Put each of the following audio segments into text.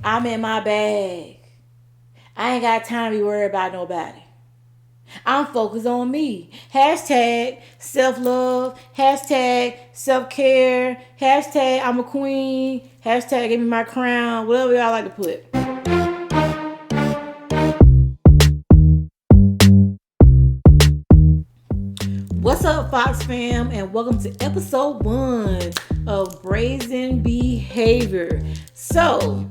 I'm in my bag. I ain't got time to be worried about nobody. I'm focused on me. Hashtag self-love. Hashtag self-care. Hashtag I'm a queen. Hashtag give me my crown. Whatever y'all like to put. What's up, Fox fam, and welcome to episode 1 of Brazen Behavior. So,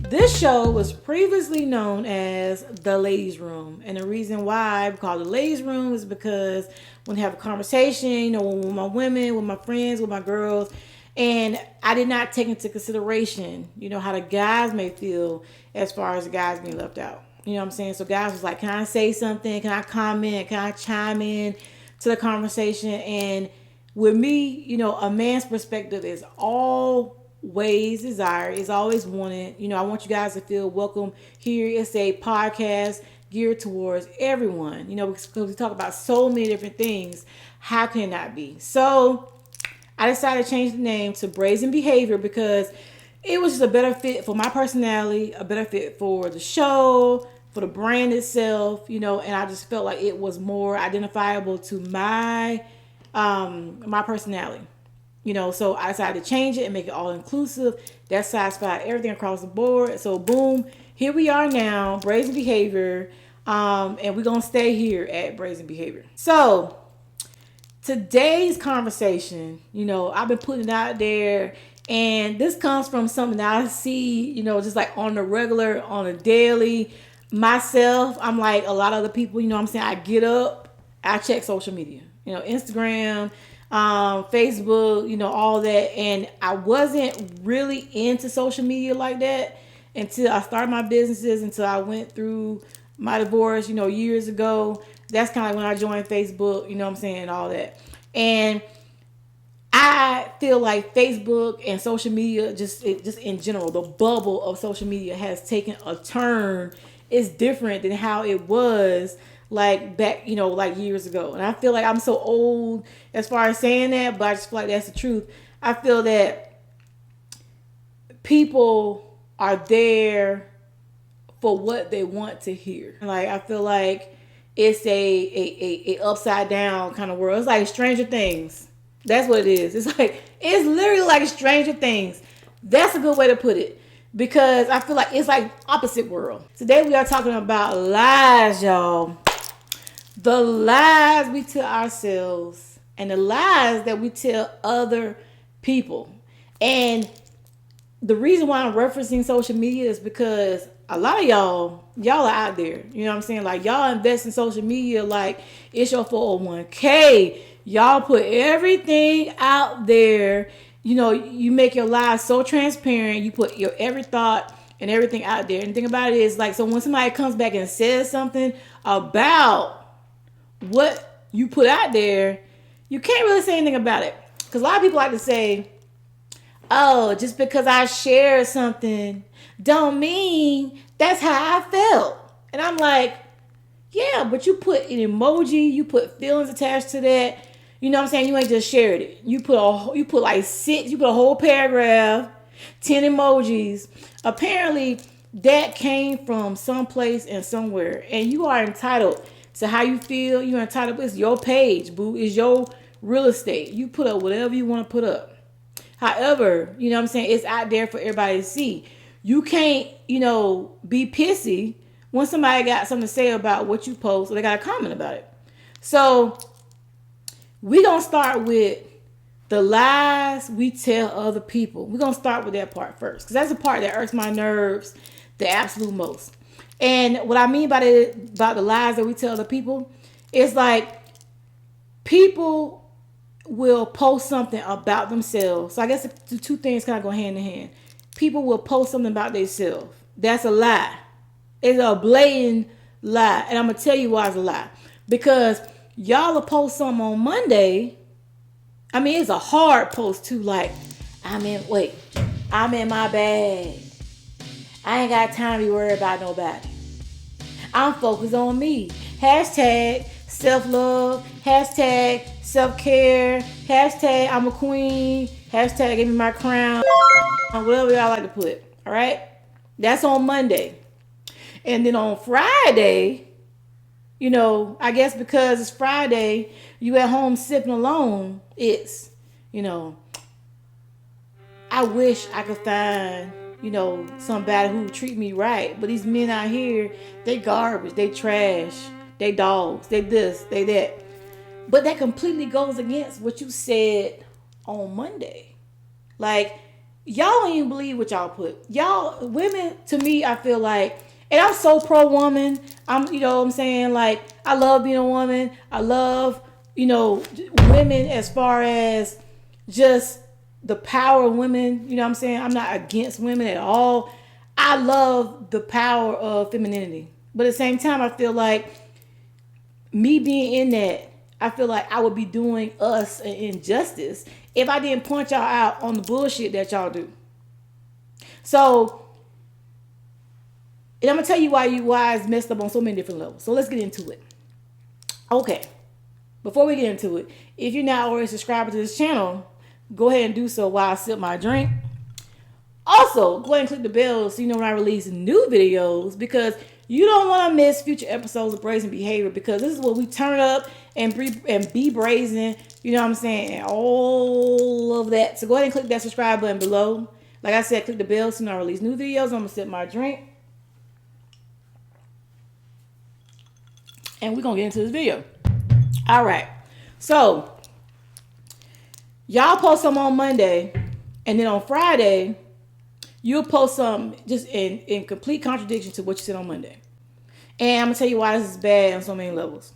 this show was previously known as the Ladies Room, and the reason why I call it the Ladies Room is because when I have a conversation, with my women, with my friends, with my girls, and I did not take into consideration, how the guys may feel as far as the guys being left out. You know what I'm saying? So guys was like, can I say something? Can I comment? Can I chime in to the conversation? And with me, a man's perspective is always desired, is always wanted. I want you guys to feel welcome here. It's a podcast geared towards everyone, because we talk about so many different things. How can that be? So I decided to change the name to Brazen Behavior because it was just a better fit for my personality, a better fit for the show, for the brand itself, and I just felt like it was more identifiable to my personality. So I decided to change it and make it all inclusive. That satisfied everything across the board. So boom, here we are now, Brazen Behavior. And we're gonna stay here at Brazen Behavior. So today's conversation, I've been putting it out there, and this comes from something that I see, just like on the regular, on a daily. Myself, I'm like a lot of other people, I'm saying, I get up, I check social media, Instagram, Facebook, all that. And I wasn't really into social media like that until I started my businesses, until I went through my divorce, years ago. That's kind of when I joined Facebook, what I'm saying, and all that. And I feel like Facebook and social media, just in general, the bubble of social media has taken a turn. It's different than how it was like back, like years ago. And I feel like I'm so old as far as saying that, but I just feel like that's the truth. I feel that people are there for what they want to hear. Like I feel like it's a upside down kind of world. It's like Stranger Things. That's what it is. It's literally like Stranger Things. That's a good way to put it. Because I feel like it's like opposite world. Today we are talking about lies, y'all. The lies we tell ourselves and the lies that we tell other people. And the reason why I'm referencing social media is because a lot of y'all are out there. You know what I'm saying? Like y'all invest in social media like it's your 401k. Y'all put everything out there. You make your lives so transparent. You put your every thought and everything out there. And the thing about it is like, so when somebody comes back and says something about what you put out there, you can't really say anything about it. Because a lot of people like to say, oh, just because I shared something don't mean that's how I felt. And I'm like, yeah, but you put an emoji, you put feelings attached to that. You know what I'm saying? You ain't just shared it. You put like 6, you put a whole paragraph, 10 emojis. Apparently that came from someplace and somewhere. And you are entitled to how you feel. You're entitled. It's your page, boo. It's your real estate. You put up whatever you want to put up. However, you know what I'm saying? It's out there for everybody to see. You can't, be pissy when somebody got something to say about what you post or they got a comment about it. So we're going to start with the lies we tell other people. We're going to start with that part first because that's the part that irks my nerves the absolute most. And what I mean about the lies that we tell other people is like people will post something about themselves. So I guess the two things kind of go hand in hand. People will post something about themselves. That's a lie. It's a blatant lie. And I'm going to tell you why it's a lie. Because y'all will post something on Monday. I mean, it's a hard post too. Like, I'm in my bag. I ain't got time to be worried about nobody. I'm focused on me. Hashtag self-love. Hashtag self-care. Hashtag I'm a queen. Hashtag give me my crown. Whatever y'all like to put. All right? That's on Monday. And then on Friday, I guess because it's Friday, you at home sipping alone, it's, you know, I wish I could find, somebody who would treat me right. But these men out here, they garbage, they trash, they dogs, they this, they that. But that completely goes against what you said on Monday. Like, y'all don't even believe what y'all put. Y'all, women, to me, I feel like, and I'm so pro woman. You know what I'm saying? Like, I love being a woman. I love, women as far as just the power of women. You know what I'm saying? I'm not against women at all. I love the power of femininity. But at the same time, I feel like me being in that, I feel like I would be doing us an injustice if I didn't point y'all out on the bullshit that y'all do. So, and I'm gonna tell you why it's messed up on so many different levels. So let's get into it. Okay. Before we get into it, if you're not already subscribed to this channel, go ahead and do so while I sip my drink. Also, go ahead and click the bell so you know when I release new videos, because you don't want to miss future episodes of Brazen Behavior, because this is where we turn up and be brazen, you know what I'm saying, and all of that. So go ahead and click that subscribe button below. Like I said, click the bell so when I release new videos. I'm going to sip my drink. And we're going to get into this video. All right. So, y'all post some on Monday, and then on Friday, you'll post some just in complete contradiction to what you said on Monday. And I'm going to tell you why this is bad on so many levels.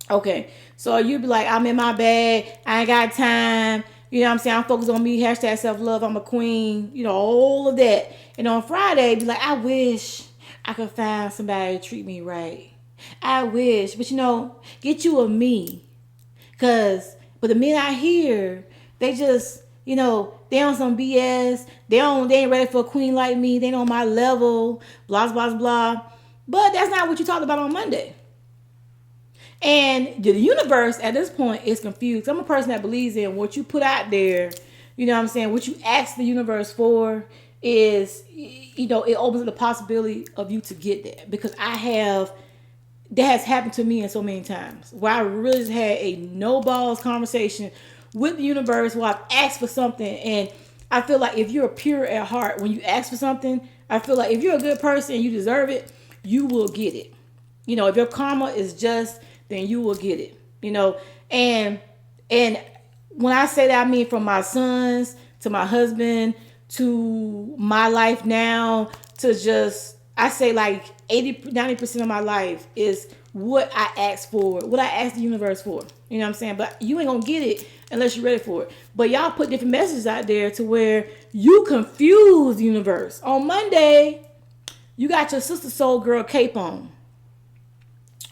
Okay, so you'll be like, I'm in my bag. I ain't got time. You know what I'm saying? I'm focused on me. Hashtag self-love. I'm a queen. All of that. And on Friday, be like, I wish I could find somebody to treat me right. I wish. But, get you a me. But the men out here, they just, they on some BS. They ain't ready for a queen like me. They ain't on my level. Blah, blah, blah. But that's not what you talked about on Monday. And the universe at this point is confused. I'm a person that believes in what you put out there. You know what I'm saying? What you ask the universe for is, it opens up the possibility of you to get that. Because that has happened to me in so many times, where I really just had a no balls conversation with the universe, where I've asked for something. And I feel like if you're pure at heart, when you ask for something, I feel like if you're a good person and you deserve it, you will get it. If your karma is just, then you will get it. And when I say that, I mean from my sons to my husband to my life now to just, I say like 90% of my life is what I asked for, what I asked the universe for. You know what I'm saying? But you ain't gonna get it unless you're ready for it. But y'all put different messages out there to where you confuse the universe. On Monday, you got your sister soul girl cape on.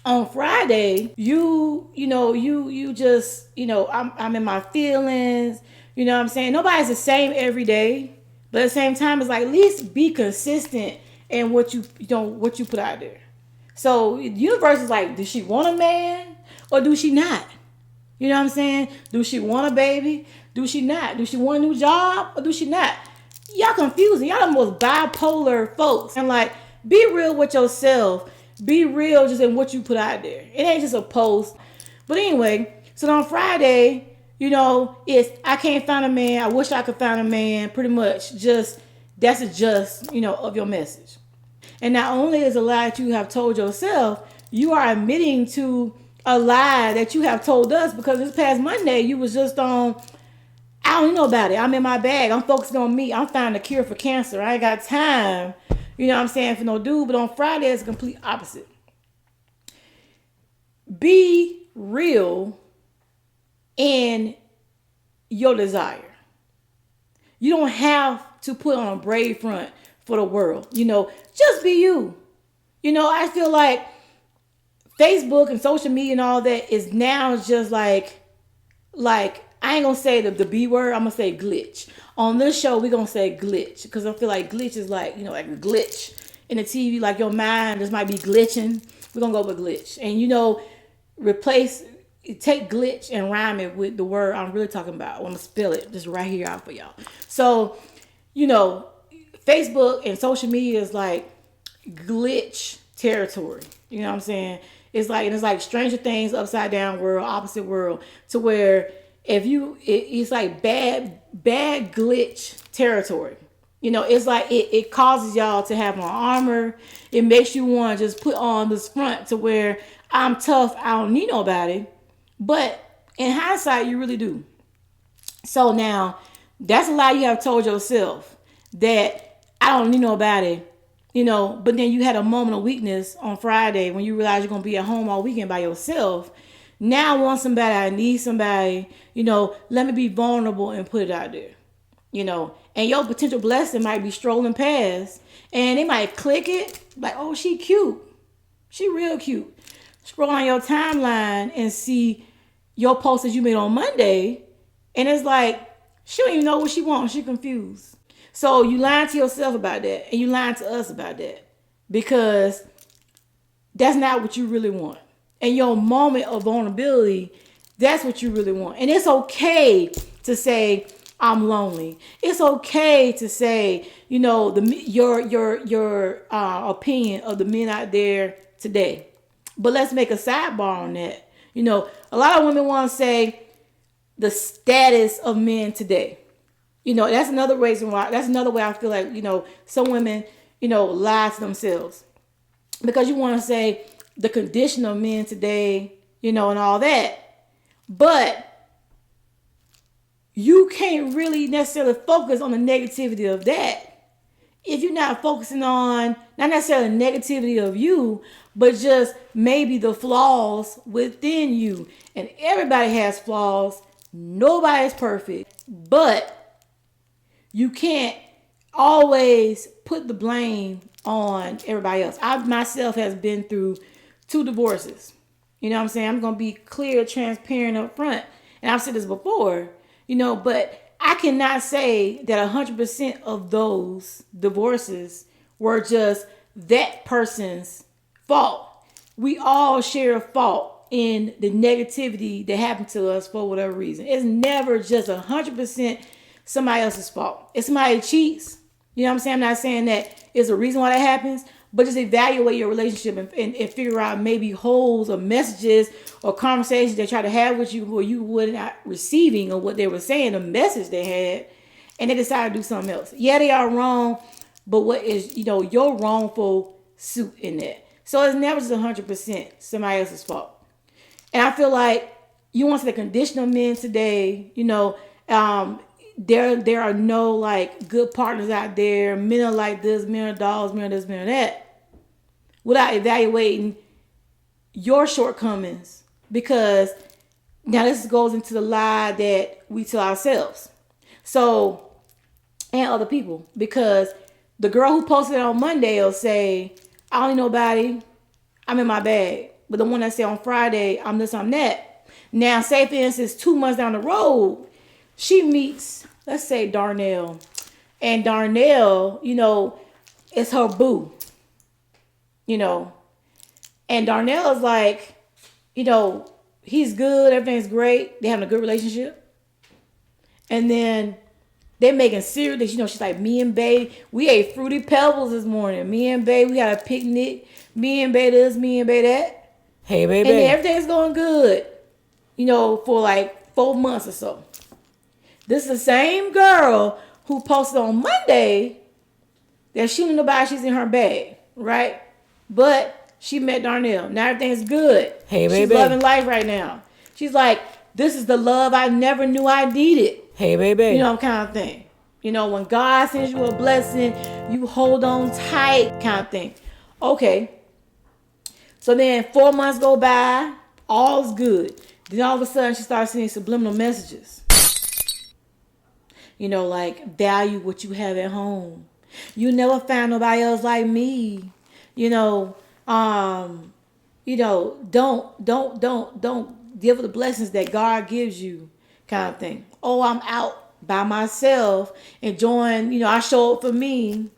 On Friday, you just, I'm in my feelings. You know what I'm saying? Nobody's the same every day. But at the same time, it's like, at least be consistent in what you put out there. So the universe is like, does she want a man or do she not? You know what I'm saying? Do she want a baby? Do she not? Do she want a new job or do she not? Y'all confusing. Y'all the most bipolar folks. And like, be real with yourself. Be real just in what you put out there. It ain't just a post. But anyway, so on Friday, it's I can't find a man. I wish I could find a man. Pretty much just, that's a just, of your message. And not only is a lie that you have told yourself, you are admitting to a lie that you have told us, because this past Monday you was just on, I don't know about it. I'm in my bag. I'm focused on me. I'm finding a cure for cancer. I ain't got time, you know what I'm saying, for no dude. But on Friday, it's the complete opposite. Be real in your desire. You don't have to put on a brave front for the world. Just be you. I feel like Facebook and social media and all that is now just like I ain't gonna say the B word. I'm gonna say glitch. On this show, we're gonna say glitch, because I feel like glitch is like, like a glitch in the TV, like your mind just might be glitching. We're gonna go with glitch. And take glitch and rhyme it with the word I'm really talking about. I'm gonna spell it just right here out for y'all. So, Facebook and social media is like glitch territory. You know what I'm saying? It's like Stranger Things upside down world, opposite world, to where if you it's like bad glitch territory. You know, it's like it causes y'all to have on armor. It makes you want to just put on this front to where I'm tough, I don't need nobody. But in hindsight, you really do. So now, that's a lie you have told yourself, that I don't need nobody, you know. But then you had a moment of weakness on Friday when you realized you're going to be at home all weekend by yourself. Now I want somebody, I need somebody, you know, let me be vulnerable and put it out there, you know. And your potential blessing might be strolling past and they might click it like, oh, she cute. She real cute. Scroll on your timeline and see your post that you made on Monday. And it's like, she don't even know what she wants. She confused. So you lying to yourself about that. And you lying to us about that. Because that's not what you really want. And your moment of vulnerability, that's what you really want. And it's okay to say, I'm lonely. It's okay to say, you know, your opinion of the men out there today. But let's make a sidebar on that. You know, a lot of women want to say the status of men today. You know, that's another reason why, that's another way I feel like, you know, some women, you know, lie to themselves. Because you want to say the condition of men today, you know, and all that. But you can't really necessarily focus on the negativity of that if you're not focusing on, not necessarily the negativity of you, but just maybe the flaws within you. And everybody has flaws. Nobody's perfect. But you can't always put the blame on everybody else. I myself has been through 2 divorces. You know what I'm saying? I'm going to be clear, transparent up front. And I've said this before, you know, but I cannot say that 100% of those divorces were just that person's fault. We all share a fault in the negativity that happened to us for whatever reason. It's never just 100% somebody else's fault. If somebody cheats, you know what I'm saying? I'm not saying that it's a reason why that happens, but just evaluate your relationship and figure out maybe holes or messages or conversations they try to have with you where you were not receiving of what they were saying, the message they had, and they decide to do something else. Yeah, they are wrong, but what is, you know, your wrongful suit in that? So it's never just 100% somebody else's fault. And I feel like you want to the condition of men today, you know, there are no like good partners out there. Men are like this, men are dogs, men are this, men are that. Without evaluating your shortcomings. Because now this goes into the lie that we tell ourselves. So, and other people. Because the girl who posted it on Monday will say, I don't need nobody, I'm in my bag. But the one that said on Friday, I'm this, I'm that. Now, say for instance, 2 months down the road, she meets, let's say, Darnell. And Darnell, you know, is her boo. You know. And Darnell is like, you know, he's good, everything's great. They having a good relationship. And then they're making serious, you know, she's like, me and Bae, we ate Fruity Pebbles this morning. Me and Bae, we had a picnic. Me and Bae this, me and Bae that. Hey, baby. And then everything's going good, you know, for like 4 months or so. This is the same girl who posted on Monday that she knew nobody, she's in her bag, right? But she met Darnell. Now everything's good. Hey, baby. She's loving life right now. She's like, this is the love I never knew I needed. Hey, baby. You know, kind of thing. You know, when God sends you a blessing, you hold on tight, kind of thing. Okay. So then 4 months go by, all's good. Then all of a sudden she starts sending subliminal messages. You know, like, value what you have at home. You never found nobody else like me. You know, don't give the blessings that God gives you, kind of thing. Oh, I'm out by myself, enjoying, you know, I show up for me.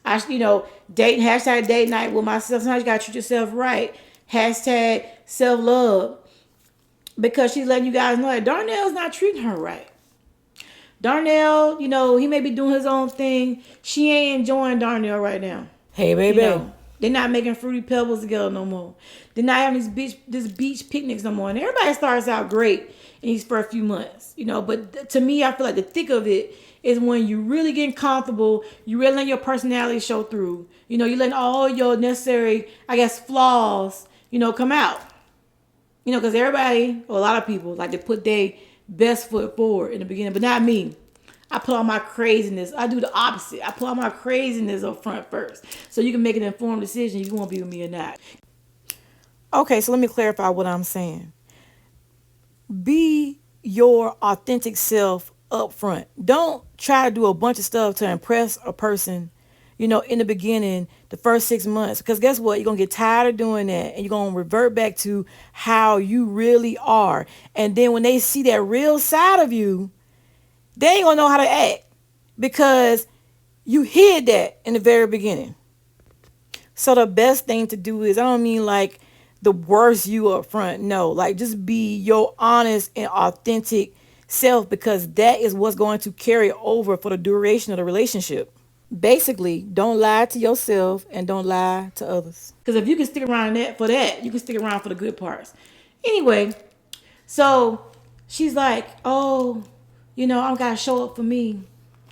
Dating, hashtag date night with myself. Sometimes you gotta treat yourself right. Hashtag self-love. Because she's letting you guys know that Darnell's not treating her right. Darnell, he may be doing his own thing. She ain't enjoying Darnell right now. Hey, baby. They're not making fruity pebbles together no more. They're not having this beach picnics no more. And everybody starts out great in these first few months, But to me, I feel like the thick of it is when you really getting comfortable. You really letting your personality show through. You letting all your necessary, I guess, flaws, come out. Because everybody, or a lot of people, like to put their best foot forward in the beginning, but not me. I put all my craziness. I do the opposite. I put all my craziness up front first, so you can make an informed decision if you want to be with me or not. Okay, so let me clarify what I'm saying. Be your authentic self up front. Don't try to do a bunch of stuff to impress a person, in the beginning, the first 6 months. Because guess what? You're going to get tired of doing that, and you're going to revert back to how you really are. And then when they see that real side of you, they ain't going to know how to act because you hid that in the very beginning. So the best thing to do is, I don't mean like the worst you up front. No, like just be your honest and authentic self, because that is what's going to carry over for the duration of the relationship. Basically, don't lie to yourself and don't lie to others. Because if you can stick around for that, you can stick around for the good parts. Anyway, so she's like, oh, I gotta show up for me.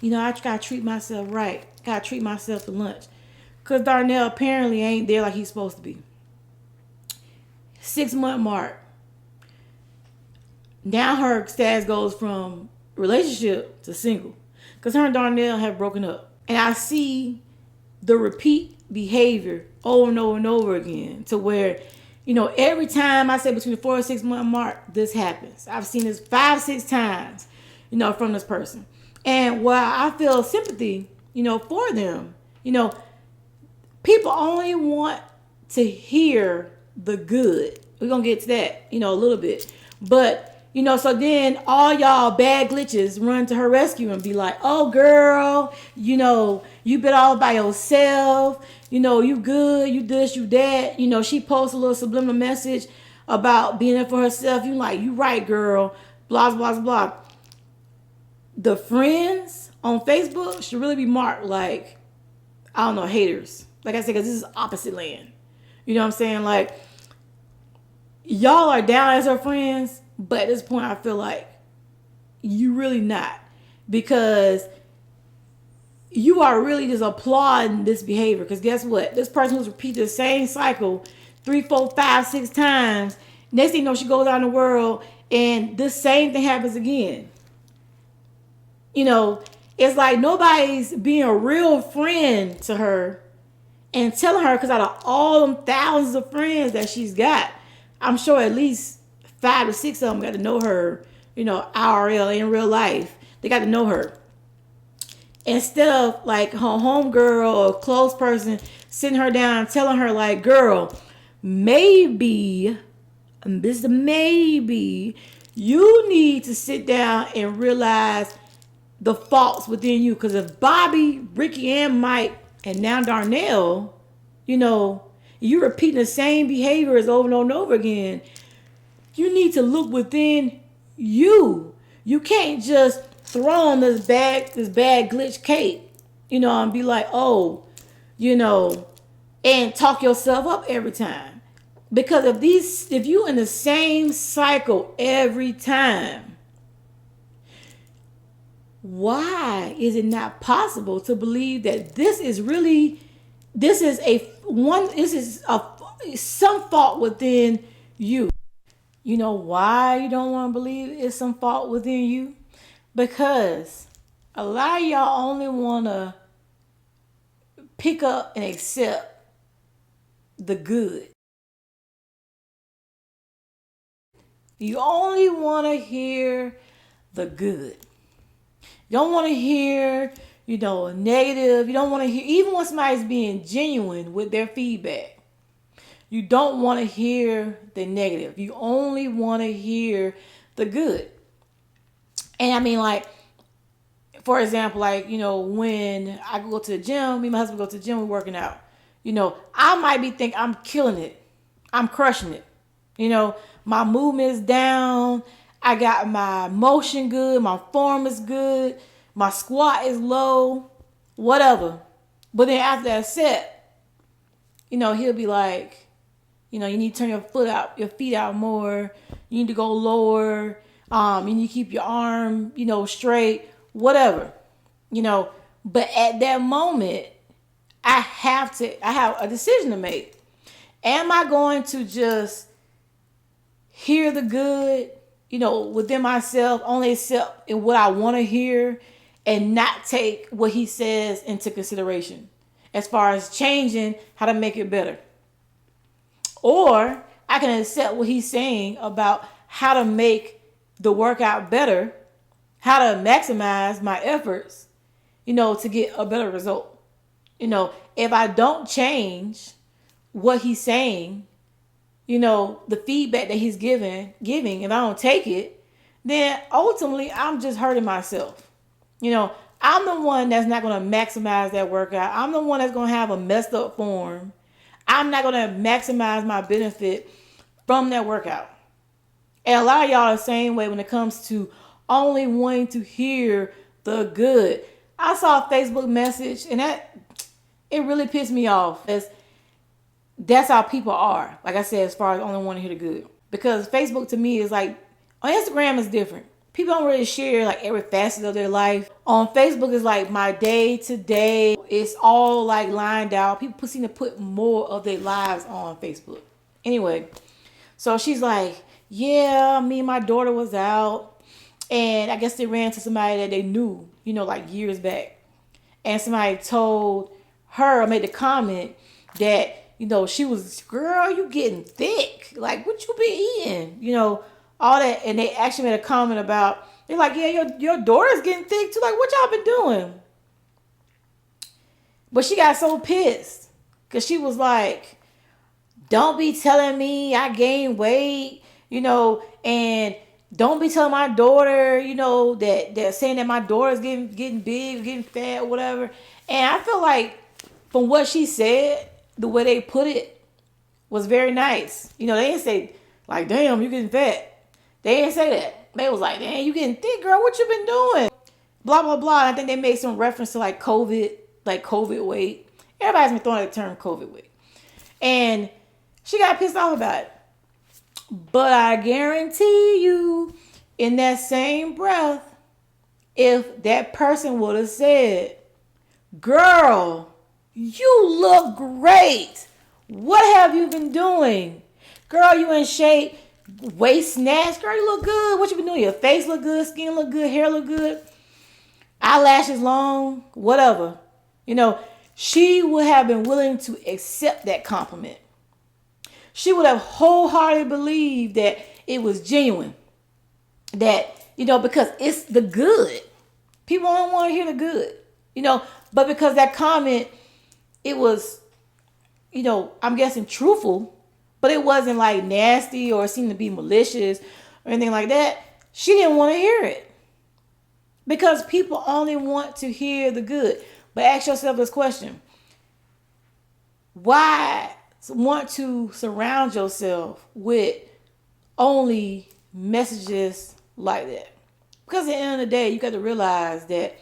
I gotta treat myself right. Gotta treat myself to lunch. Because Darnell apparently ain't there like he's supposed to be. 6-month mark. Now her status goes from relationship to single. Because her and Darnell have broken up. And I see the repeat behavior over and over and over again, to where, every time I say between the 4 and 6 month mark, this happens. I've seen this 5-6 times, from this person. And while I feel sympathy, for them, people only want to hear the good. We're going to get to that, a little bit. But, so then all y'all bad glitches run to her rescue and be like, oh, girl, you been all by yourself. You good, you this, you that. She posts a little subliminal message about being there for herself. You like, you right, girl, blah, blah, blah. The friends on Facebook should really be marked like, I don't know, haters. Like I said, because this is opposite land. You know what I'm saying? Like, y'all are down as her friends, but at this point, I feel like you really not. Because you are really just applauding this behavior. Because guess what? This person who's repeated the same cycle 3, 4, 5, 6 times. Next thing you know, she goes out in the world and this same thing happens again. It's like nobody's being a real friend to her and telling her, because out of all them thousands of friends that she's got, I'm sure at least 5 to 6 of them got to know her, IRL, in real life. They got to know her. Instead of like her homegirl or close person sitting her down and telling her like, girl, maybe you need to sit down and realize the faults within you. Because if Bobby, Ricky, and Mike, and now Darnell, you're repeating the same behaviors over and over again, you need to look within you. You can't just throw on this bad glitch cape, and be like, oh, and talk yourself up every time. Because if you in the same cycle every time, why is it not possible to believe that this is some fault within you? You know why you don't want to believe it's some fault within you? Because a lot of y'all only want to pick up and accept the good. You only want to hear the good. You don't want to hear, negative. You don't want to hear, even when somebody's being genuine with their feedback, you don't want to hear the negative. You only want to hear the good. And I mean, like, for example, like, when I go to the gym, me and my husband go to the gym, we're working out. I might be thinking I'm killing it. I'm crushing it. My movement is down. I got my motion good, my form is good, my squat is low, whatever. But then after that set, he'll be like, you need to turn your feet out more. You need to go lower. You need to keep your arm, straight, whatever. But at that moment, I have a decision to make. Am I going to just hear the good, within myself, only accept what I want to hear and not take what he says into consideration as far as changing how to make it better? Or I can accept what he's saying about how to make the workout better, how to maximize my efforts, to get a better result. If I don't change what he's saying, the feedback that he's giving, if I don't take it, then ultimately I'm just hurting myself. I'm the one that's not going to maximize that workout. I'm the one that's going to have a messed up form. I'm not going to maximize my benefit from that workout. And a lot of y'all are the same way when it comes to only wanting to hear the good. I saw a Facebook message and it really pissed me off. That's how people are. Like I said, as far as only wanting to hear the good. Because Facebook to me is like, on Instagram is different. People don't really share like every facet of their life. On Facebook is like my day to day. It's all like lined out. People seem to put more of their lives on Facebook. Anyway, so she's like, yeah, me and my daughter was out. And I guess they ran to somebody that they knew, like years back. And somebody told her, or made the comment that, she was, girl, you getting thick. Like, what you been eating? All that. And they actually made a comment about, they're like, yeah, your daughter's getting thick too. Like, what y'all been doing? But she got so pissed because she was like, don't be telling me I gained weight, and don't be telling my daughter, that saying that my daughter's getting big, getting fat, whatever. And I feel like from what she said, the way they put it was very nice. They didn't say like, damn, you getting fat. They didn't say that. They was like, damn, you getting thick, girl. What you been doing? Blah, blah, blah. I think they made some reference to like COVID weight. Everybody's been throwing the term COVID weight. And she got pissed off about it. But I guarantee you, in that same breath, if that person would have said, girl, you look great. What have you been doing? Girl, you in shape. Waist snatch. Girl, you look good. What you been doing? Your face look good. Skin look good. Hair look good. Eyelashes long. Whatever. She would have been willing to accept that compliment. She would have wholeheartedly believed that it was genuine. That, because it's the good. People don't want to hear the good. But because that comment, it was, I'm guessing truthful, but it wasn't like nasty or seemed to be malicious or anything like that. She didn't want to hear it. Because people only want to hear the good. But ask yourself this question. Why want to surround yourself with only messages like that? Because at the end of the day, you got to realize that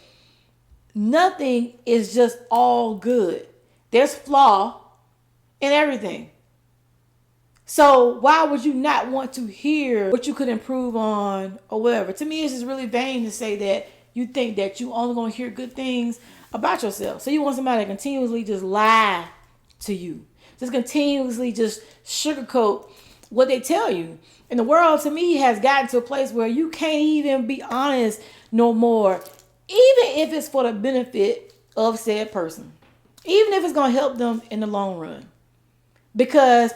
nothing is just all good. There's flaw in everything. So why would you not want to hear what you could improve on or whatever? To me, it's just really vain to say that you think that you only going to hear good things about yourself. So you want somebody to continuously just lie to you. Just continuously just sugarcoat what they tell you. And the world, to me, has gotten to a place where you can't even be honest no more. Even if it's for the benefit of said person. Even if it's going to help them in the long run. Because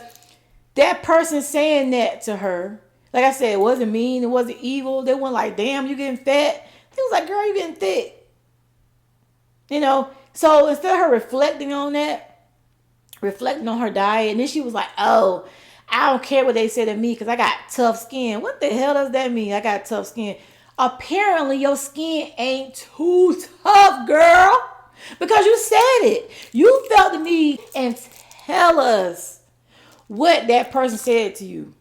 that person saying that to her, like I said, it wasn't mean, it wasn't evil. They weren't like, damn, you getting fat. It was like, girl, you getting thick. So instead of her reflecting on that, reflecting on her diet, and then she was like, oh, I don't care what they say to me because I got tough skin. What the hell does that mean? I got tough skin. Apparently your skin ain't too tough, girl. Because you said it. You felt the need and tell us what that person said to you.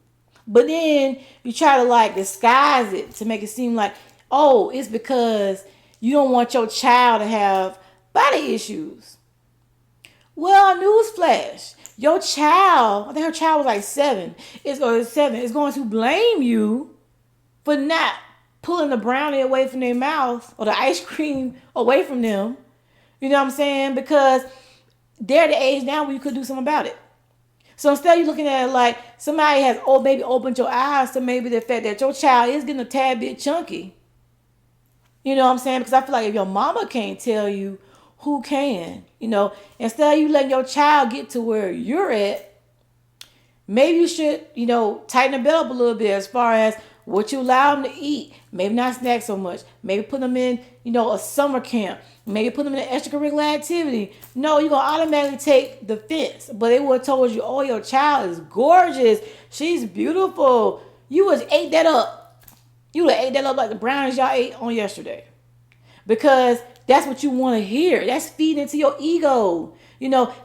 But then you try to like disguise it to make it seem like, oh, it's because you don't want your child to have body issues. Well, newsflash. Your child, I think her child was like 7, is going to blame you for not pulling the brownie away from their mouth or the ice cream away from them. You know what I'm saying? Because they're the age now where you could do something about it. So instead of you looking at it like somebody has maybe opened your eyes to maybe the fact that your child is getting a tad bit chunky. You know what I'm saying? Because I feel like if your mama can't tell you, who can? You know, instead of you letting your child get to where you're at, maybe you should, tighten the belt up a little bit as far as what you allow them to eat. Maybe not snack so much. Maybe put them in, a summer camp. Maybe put them in an extracurricular activity. No, you're going to automatically take the fence. But they would have told you, oh, your child is gorgeous. She's beautiful. You would have ate that up. You would have ate that up like the brownies y'all ate on yesterday. Because that's what you want to hear. That's feeding into your ego.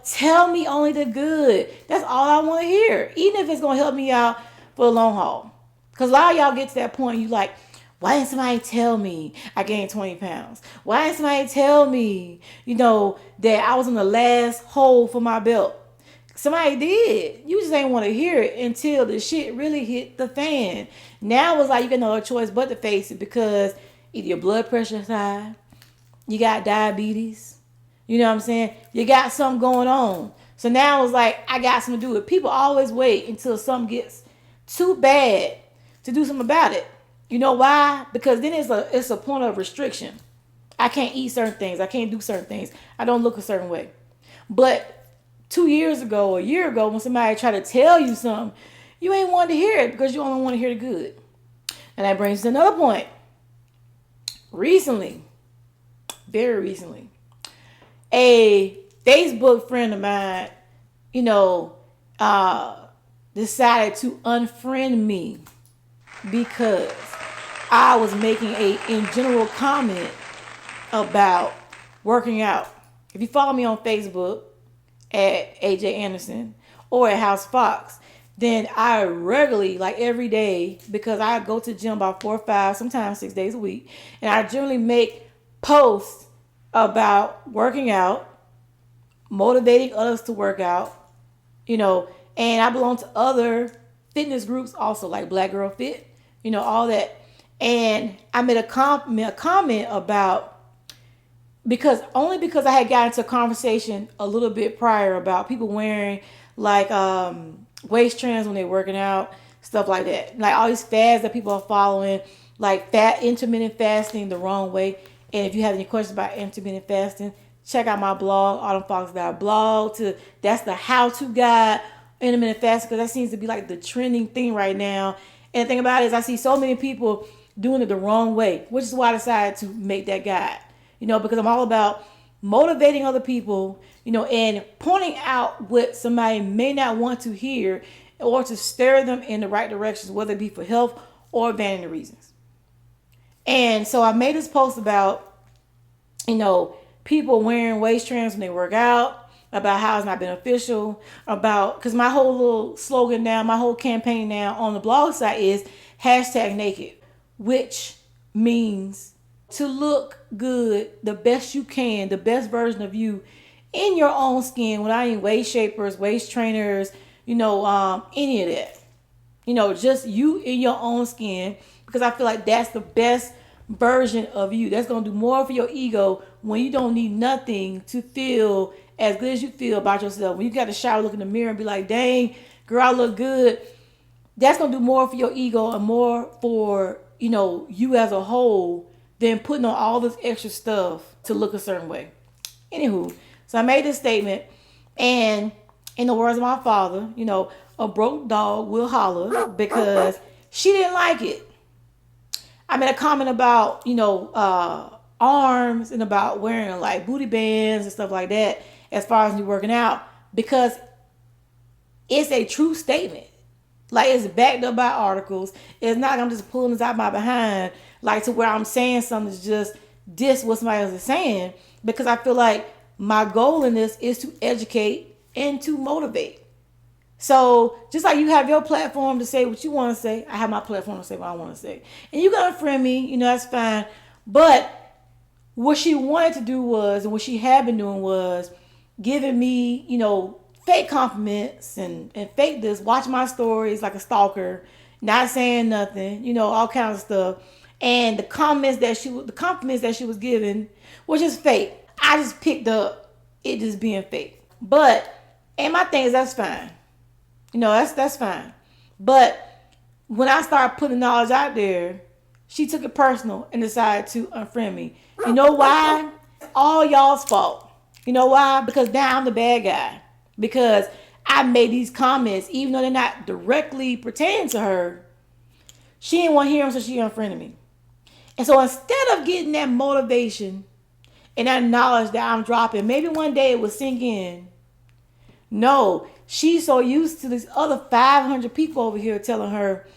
Tell me only the good. That's all I want to hear. Even if it's going to help me out for the long haul. Because a lot of y'all get to that point, you like, why didn't somebody tell me I gained 20 pounds? Why didn't somebody tell me, that I was in the last hole for my belt? Somebody did. You just ain't want to hear it until the shit really hit the fan. Now it's like you got no other choice but to face it because either your blood pressure is high, you got diabetes, you know what I'm saying? You got something going on. So now it's like, I got something to do with it. People always wait until something gets too bad to do something about it. You know why? Because then it's a point of restriction. I can't eat certain things. I can't do certain things. I don't look a certain way. But 2 years ago or a year ago, when somebody tried to tell you something, you ain't wanted to hear it because you only want to hear the good. And that brings us to another point. Recently, very recently, a Facebook friend of mine, decided to unfriend me because I was making a in general comment about working out. If you follow me on Facebook at AJ Anderson or at House Fox, then I regularly, like every day, because I go to the gym about 4 or 5, sometimes 6 days a week, and I generally make posts about working out, motivating others to work out, and I belong to other fitness groups also, like Black Girl Fit, all that. And I made a comment about, because I had gotten into a conversation a little bit prior about people wearing like waist trainers when they're working out, stuff like that. Like all these fads that people are following, like intermittent fasting the wrong way. And if you have any questions about intermittent fasting, check out my blog, autumnfox.blog. That's the how-to guide, intermittent fasting, because that seems to be like the trending thing right now. And the thing about it is I see so many people doing it the wrong way, which is why I decided to make that guide. Because I'm all about motivating other people, and pointing out what somebody may not want to hear or to steer them in the right directions, whether it be for health or vanity reasons. And so I made this post about, people wearing waist trainers when they work out, about how it's not beneficial, because my whole little slogan now, my whole campaign now on the blog site is #naked, which means to look good, the best you can, the best version of you in your own skin without any waist shapers, waist trainers, any of that. Just you in your own skin, because I feel like that's the best version of you. That's going to do more for your ego when you don't need nothing to feel as good as you feel about yourself. When you got to shower, look in the mirror and be like, dang, girl, I look good. That's going to do more for your ego and more for, you as a whole than putting on all this extra stuff to look a certain way. Anywho, so I made this statement, and in the words of my father, a broke dog will holler, because she didn't like it. I made a comment about, arms and about wearing like booty bands and stuff like that as far as me working out, because it's a true statement. Like, it's backed up by articles. It's not, I'm just pulling this out my behind, like to where I'm saying something that's just diss what somebody else is saying, because I feel like my goal in this is to educate and to motivate. So just like you have your platform to say what you want to say, I have my platform to say what I want to say. And you got to friend me, that's fine. But what she wanted to do was, and what she had been doing was giving me, fake compliments and fake this, watch my stories like a stalker, not saying nothing, all kinds of stuff. And the compliments that she was giving was just fake. I just picked up it just being fake. But and my thing is that's fine. That's fine. But when I started putting knowledge out there, she took it personal and decided to unfriend me. You know why? All y'all's fault. You know why? Because now I'm the bad guy. Because I made these comments, even though they're not directly pertaining to her. She didn't want to hear them, so she unfriended me. And so instead of getting that motivation and that knowledge that I'm dropping, maybe one day it will sink in. No, she's so used to these other 500 people over here telling her,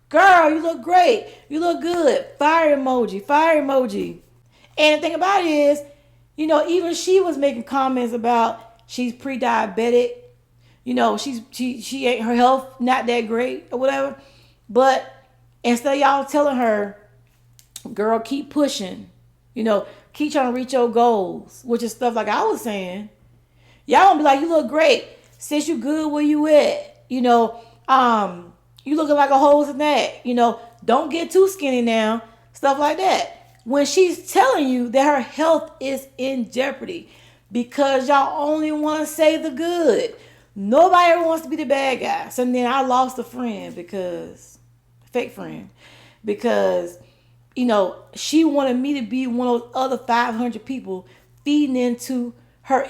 girl, you look great. You look good. Fire emoji, fire emoji. And the thing about it is, even she was making comments about she's pre-diabetic. She ain't, her health not that great or whatever. But instead of y'all telling her, girl, keep pushing. Keep trying to reach your goals, which is stuff like I was saying. Y'all gonna be like, you look great. Since you good where you at. You looking like a whole snack. Don't get too skinny now. Stuff like that. When she's telling you that her health is in jeopardy because y'all only want to say the good. Nobody ever wants to be the bad guy. So then I lost a friend fake friend, because, she wanted me to be one of those other 500 people feeding into her,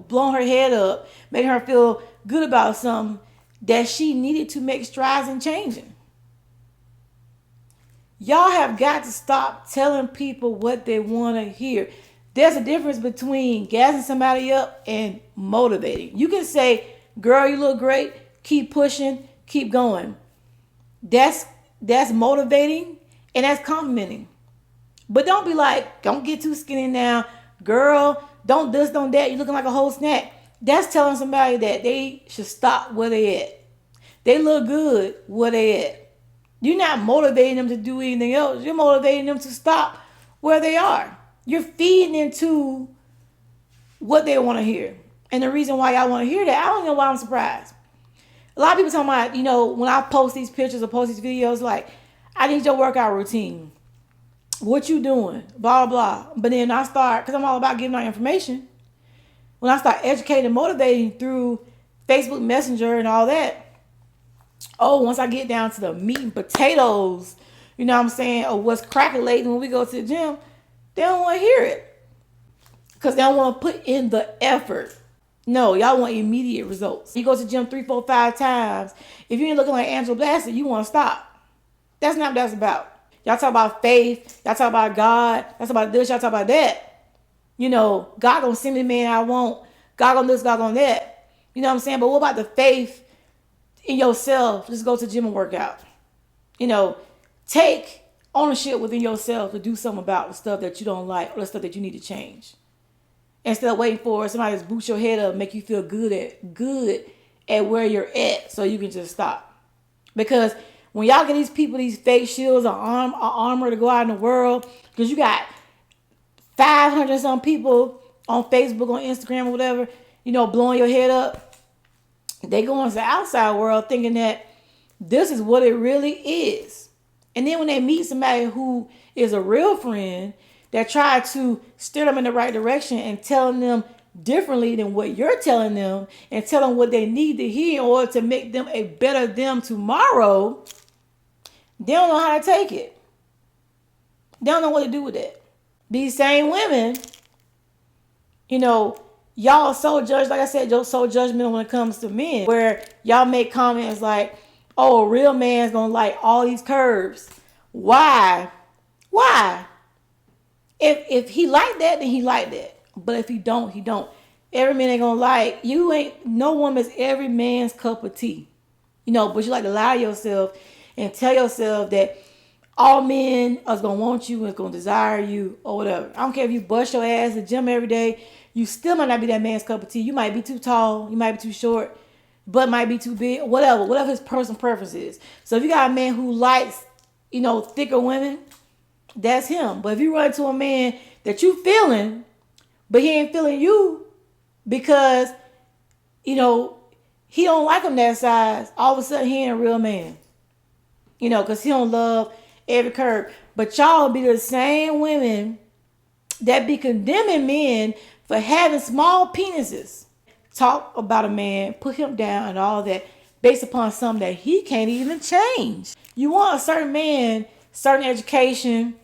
blowing her head up, making her feel good about something that she needed to make strides in changing. Y'all have got to stop telling people what they want to hear. There's a difference between gassing somebody up and motivating. You can say, girl, you look great. Keep pushing. Keep going. That's motivating and that's complimenting. But don't be like, don't get too skinny now. Girl, don't this, don't that. You're looking like a whole snack. That's telling somebody that they should stop where they at. They look good where they at. You're not motivating them to do anything else. You're motivating them to stop where they are. You're feeding into what they want to hear. And the reason why y'all want to hear that, I don't know why I'm surprised. A lot of people talking about, when I post these pictures or post these videos, like, I need your workout routine. What you doing? Blah, blah. But then I start, because I'm all about giving out information. When I start educating and motivating through Facebook Messenger and all that, once I get down to the meat and potatoes, you know what I'm saying, or what's crackulating when we go to the gym, they don't want to hear it. Because they don't want to put in the effort. No, y'all want immediate results. You go to the gym 3, 4, 5 times. If you ain't looking like Angela Bassett, you want to stop. That's not what that's about. Y'all talk about faith. Y'all talk about God. Y'all talk about this. Y'all talk about that. God gonna send me the man I want. God gonna this, God gonna that. You know what I'm saying? But what about the faith in yourself? Just go to the gym and work out. Take ownership within yourself to do something about the stuff that you don't like or the stuff that you need to change. Instead of waiting for somebody to boost your head up, make you feel good at where you're at, so you can just stop. Because when y'all get these people, these fake shields or armor to go out in the world, because you got 500 some people on Facebook, on Instagram, or whatever, blowing your head up. They go into the outside world thinking that this is what it really is. And then when they meet somebody who is a real friend that try to steer them in the right direction and telling them differently than what you're telling them and tell them what they need to hear in order to make them a better them tomorrow, they don't know how to take it. They don't know what to do with that. These same women, y'all are so judged, like I said, you're so judgmental when it comes to men, where y'all make comments like, oh, a real man's gonna like all these curves. Why? If he like that, then he like that. But if he don't, he don't. Every man ain't gonna like. No woman's every man's cup of tea. But you like to lie to yourself and tell yourself that all men are gonna want you and gonna desire you or whatever. I don't care if you bust your ass at the gym every day. You still might not be that man's cup of tea. You might be too tall. You might be too short. butt might be too big, whatever his personal preference is. So if you got a man who likes, thicker women, that's him. But if you run into a man that you feeling, but he ain't feeling you because, he don't like him that size, all of a sudden he ain't a real man. Because he don't love every curve. But y'all be the same women that be condemning men for having small penises. Talk about a man, put him down and all that based upon something that he can't even change. You want a certain man, certain education,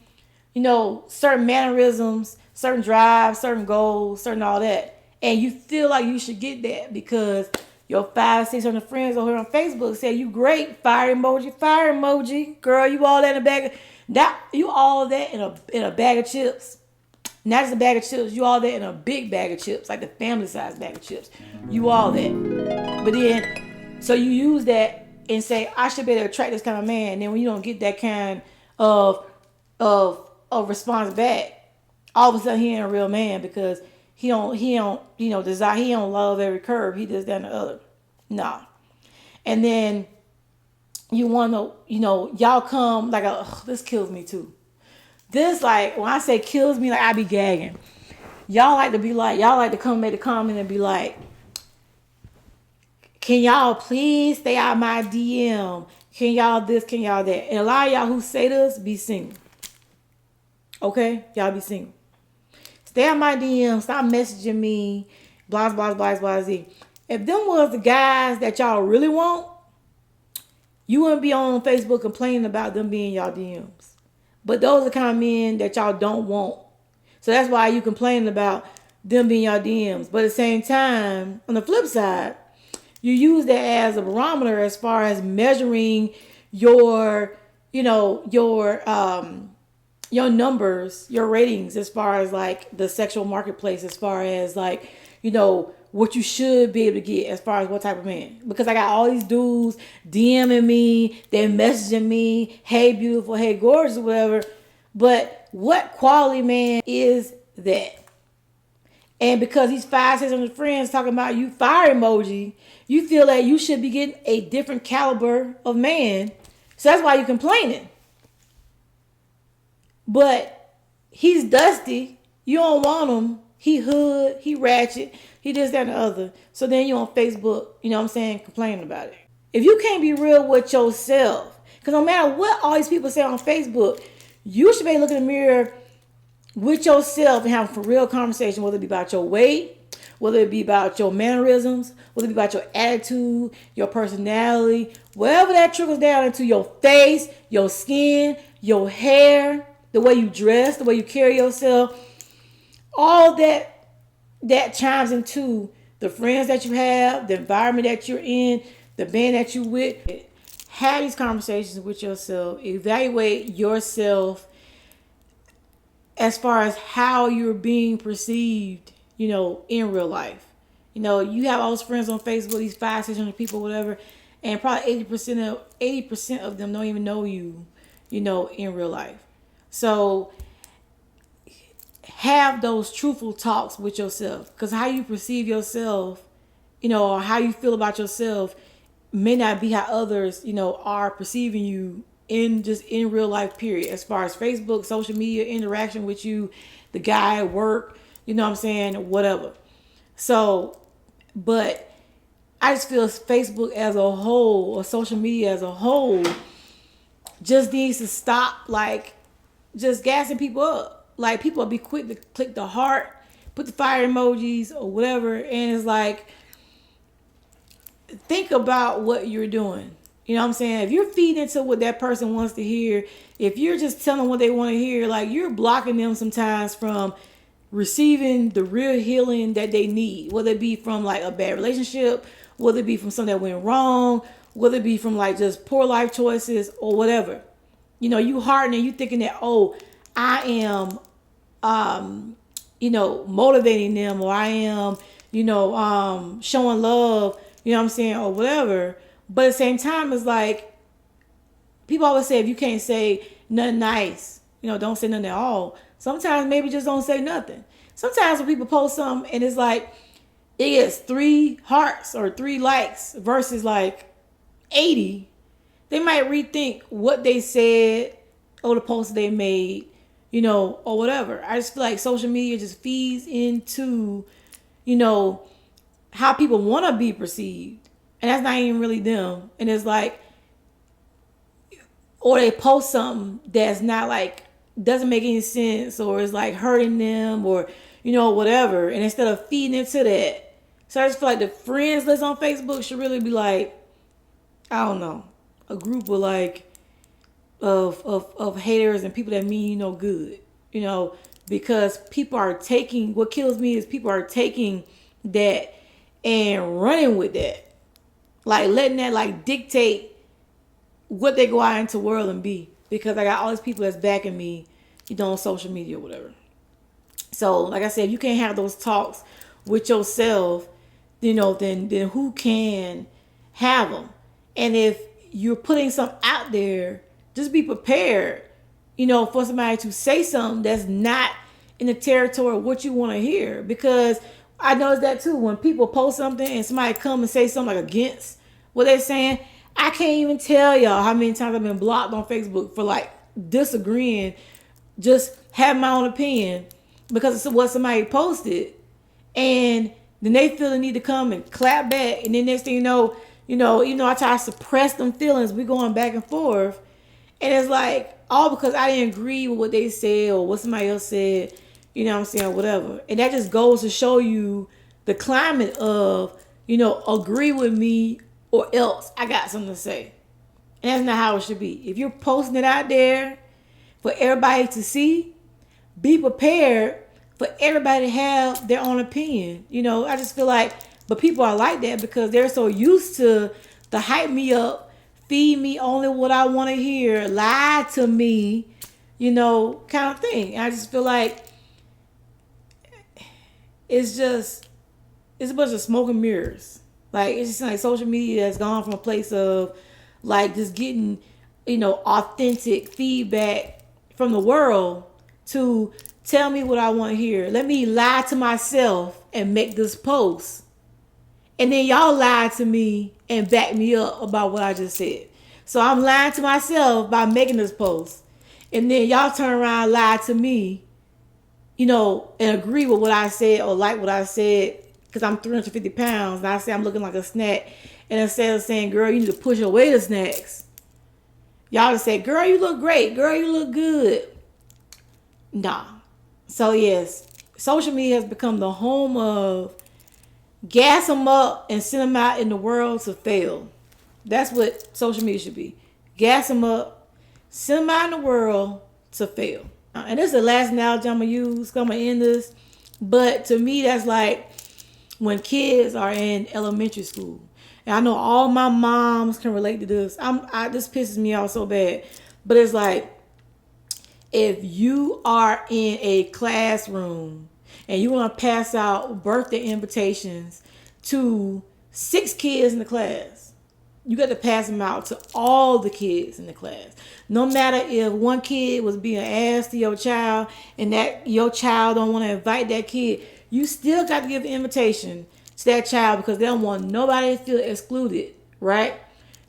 certain mannerisms, certain drive, certain goals, certain all that. And you feel like you should get that because your 500-600 friends over here on Facebook say you great, fire emoji, girl, you all that in a bag you all that in a bag of chips. Not just a bag of chips, you all that in a big bag of chips, like the family size bag of chips. You all that. But then, so you use that and say, I should be able to attract this kind of man. And then when you don't get that kind of response back, all of a sudden he ain't a real man because he don't desire, he don't love every curve. He does that and the other. Nah. And then you want to, y'all come like this kills me too. This, like, when I say kills me, like, I be gagging. Y'all like to come make a comment and be like, can y'all please stay out my DM? Can y'all this, can y'all that? And a lot of y'all who say this be single. Okay? Y'all be single. Stay out my DM. Stop messaging me. Blah, blah, blah, blah, z. If them was the guys that y'all really want, you wouldn't be on Facebook complaining about them being y'all DMs. But those are the kind of men that y'all don't want. So that's why you complaining about them being your DMs. But at the same time, on the flip side, you use that as a barometer as far as measuring your numbers, your ratings, as far as like the sexual marketplace, as far as like, what you should be able to get as far as what type of man. Because I got all these dudes DMing me, they're messaging me, hey beautiful, hey gorgeous, whatever. But what quality man is that? And because these 500-600 friends talking about you fire emoji, you feel that you should be getting a different caliber of man. So that's why you're complaining. But he's dusty. You don't want him. He hood, he ratchet, he this, that, and the other. So then you on Facebook, complaining about it. If you can't be real with yourself, because no matter what all these people say on Facebook, you should be looking in the mirror with yourself and having a real conversation, whether it be about your weight, whether it be about your mannerisms, whether it be about your attitude, your personality, whatever that trickles down into your face, your skin, your hair, the way you dress, the way you carry yourself. All that chimes into the friends that you have, the environment that you're in, the man that you with. Have these conversations with yourself. Evaluate yourself as far as how you're being perceived, in real life. You have all those friends on Facebook, these 500-600 people, whatever, and probably 80% of them don't even know you, in real life. So have those truthful talks with yourself, because how you perceive yourself, or how you feel about yourself may not be how others, are perceiving you in real life, period. As far as Facebook, social media interaction with you, the guy at work, whatever. So, but I just feel Facebook as a whole, or social media as a whole, just needs to stop, like, just gassing people up. Like, people will be quick to click the heart, put the fire emojis or whatever. And it's like, think about what you're doing. You know what I'm saying? If you're feeding into what that person wants to hear, if you're just telling them what they want to hear, like, you're blocking them sometimes from receiving the real healing that they need. Whether it be from like a bad relationship, whether it be from something that went wrong, whether it be from like just poor life choices or whatever. You hardening, you thinking that, I am motivating them, or I am, showing love, or whatever. But at the same time, it's like, people always say, if you can't say nothing nice, don't say nothing at all. Sometimes maybe just don't say nothing. Sometimes when people post something and it's like, it gets 3 hearts or 3 likes versus like 80, they might rethink what they said or the post they made, or whatever. I just feel like social media just feeds into, you know, how people want to be perceived. And that's not even really them. And it's like, or they post something that's not like, doesn't make any sense, or is like hurting them, or, whatever. And instead of feeding into that, so I just feel like the friends list on Facebook should really be like, I don't know, a group of like of haters and people that mean you no good, because people are taking, what kills me is people are taking that and running with that, like letting that like dictate what they go out into the world and be, because I got all these people that's backing me, on social media or whatever. So like I said, if you can't have those talks with yourself, then who can have them? And if you're putting something out there, just be prepared, for somebody to say something that's not in the territory of what you want to hear. Because I noticed that too. When people post something and somebody come and say something like against what they're saying, I can't even tell y'all how many times I've been blocked on Facebook for like disagreeing, just have my own opinion because it's what somebody posted. And then they feel the need to come and clap back. And then next thing you know, even though I try to suppress them feelings, we going back and forth. And it's like, all because I didn't agree with what they said or what somebody else said, what I'm saying, or whatever. And that just goes to show you the climate of, agree with me or else I got something to say. And that's not how it should be. If you're posting it out there for everybody to see, be prepared for everybody to have their own opinion. I just feel like, but people are like that because they're so used to the hype me up, feed me only what I want to hear, lie to me, kind of thing. And I just feel like it's a bunch of smoke and mirrors. Like, it's just like social media has gone from a place of like just getting, authentic feedback from the world to tell me what I want to hear. Let me lie to myself and make this post. And then y'all lie to me and back me up about what I just said. So I'm lying to myself by making this post. And then y'all turn around and lie to me, and agree with what I said or like what I said because I'm 350 pounds and I say I'm looking like a snack. And instead of saying, girl, you need to push away the snacks, y'all just say, girl, you look great. Girl, you look good. Nah. So yes, social media has become the home of gas them up and send them out in the world to fail. That's what social media should be. Gas them up, send them out in the world to fail. And this is the last analogy I'm going to use. I'm going to end this. But to me, that's like when kids are in elementary school. And I know all my moms can relate to this. This pisses me off so bad. But it's like, if you are in a classroom and you want to pass out birthday invitations to 6 kids in the class, you got to pass them out to all the kids in the class. No matter if one kid was being asked to your child and that your child don't want to invite that kid, you still got to give an invitation to that child because they don't want nobody to feel excluded, right?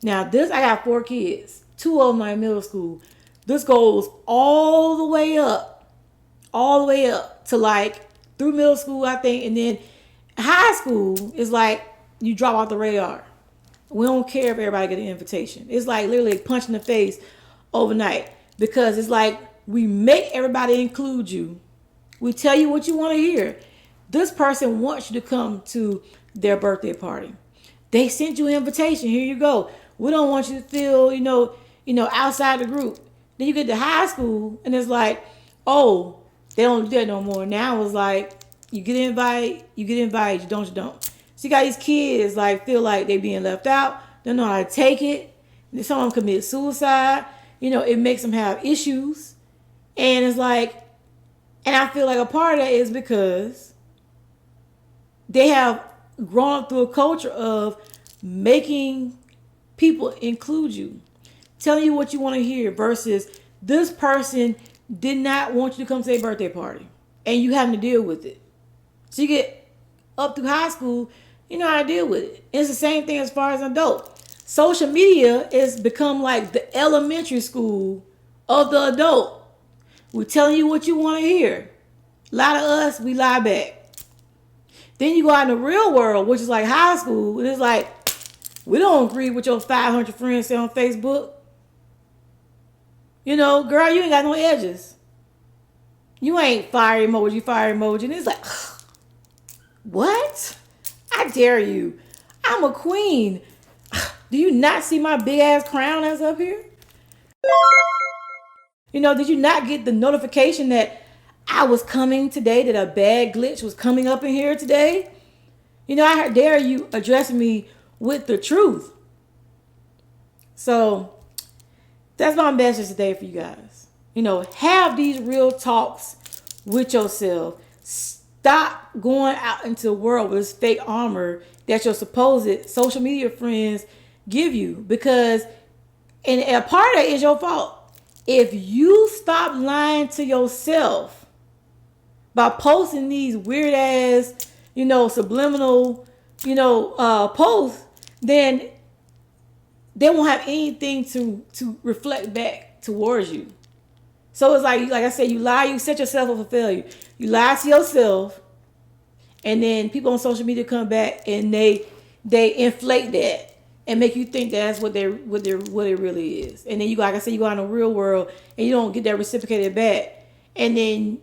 Now I got 4 kids. 2 of them are in middle school. This goes all the way up to like through middle school, I think. And then high school is like you drop off the radar. We don't care if everybody get an invitation. It's like literally a punch in the face overnight because it's like we make everybody include you. We tell you what you want to hear. This person wants you to come to their birthday party. They sent you an invitation. Here you go. We don't want you to feel, outside the group. Then you get to high school and it's like, oh, they don't do that no more. Now it's like, you get invited, you don't, you don't. So you got these kids like feel like they being left out. They don't know how to take it. Some of them commit suicide. It makes them have issues. And it's like, and I feel like a part of that is because they have grown up through a culture of making people include you, telling you what you want to hear versus this person did not want you to come to their birthday party and you having to deal with it. So you get up through high school, you know how to deal with it. It's the same thing as far as an adult. Social media has become like the elementary school of the adult. We're telling you what you want to hear. A lot of us, we lie back. Then you go out in the real world, which is like high school, and it's like, we don't agree with your 500 friends say on Facebook. You know, girl, you ain't got no edges. You ain't fire emoji. And it's like, what? I dare you. I'm a queen. Do you not see my big ass crown that's up here? You know, did you not get the notification that I was coming today, that a bad glitch was coming up in here today? You know, I dare you addressing me with the truth. So that's my message today for you guys. You know, have these real talks with yourself. Stop going out into the world with this fake armor that your supposed social media friends give you, because and a part of it is your fault. If you stop lying to yourself by posting these weird ass, you know, subliminal, you know, posts, then they won't have anything to reflect back towards you. So it's like I said, you lie, you set yourself up for failure. You lie to yourself, and then people on social media come back and they inflate that and make you think that's what it really is. And then you, like I said, you go out in the real world and you don't get that reciprocated back, and then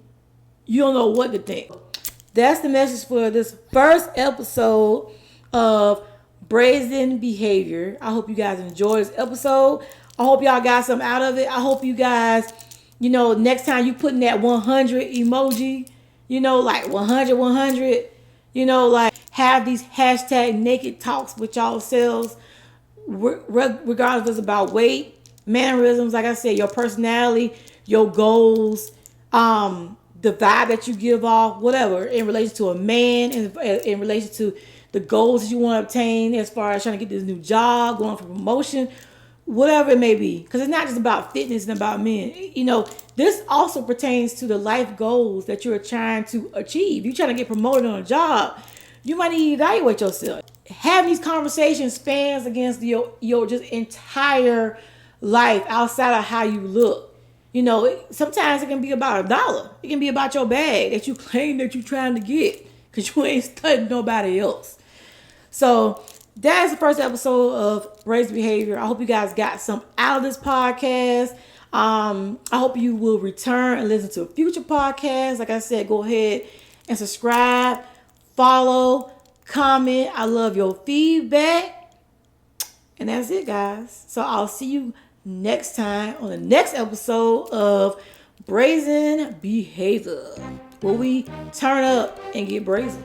you don't know what to think. That's the message for this first episode of Brazen Behavior. I hope you guys enjoyed this episode. I hope y'all got something out of it. I hope you guys, you know, next time you put in that 100 emoji, you know, like 100, you know, like have these hashtag naked talks with y'all selves, regardless if it's about weight, mannerisms, like I said, your personality, your goals, the vibe that you give off, whatever, in relation to a man, in relation to the goals that you want to obtain as far as trying to get this new job, going for promotion, whatever it may be. Because it's not just about fitness and about men. You know, this also pertains to the life goals that you're trying to achieve. You're trying to get promoted on a job, you might need to evaluate yourself. Having these conversations spans against your just entire life outside of how you look. You know, sometimes it can be about $1. It can be about your bag that you claim that you're trying to get because you ain't studying nobody else. So that's the first episode of Brazen Behavior. I hope you guys got some out of this podcast. I hope you will return and listen to a future podcast. Like I said, go ahead and subscribe, follow, comment. I love your feedback. And that's it, guys. So I'll see you next time on the next episode of Brazen Behavior, where we turn up and get brazen.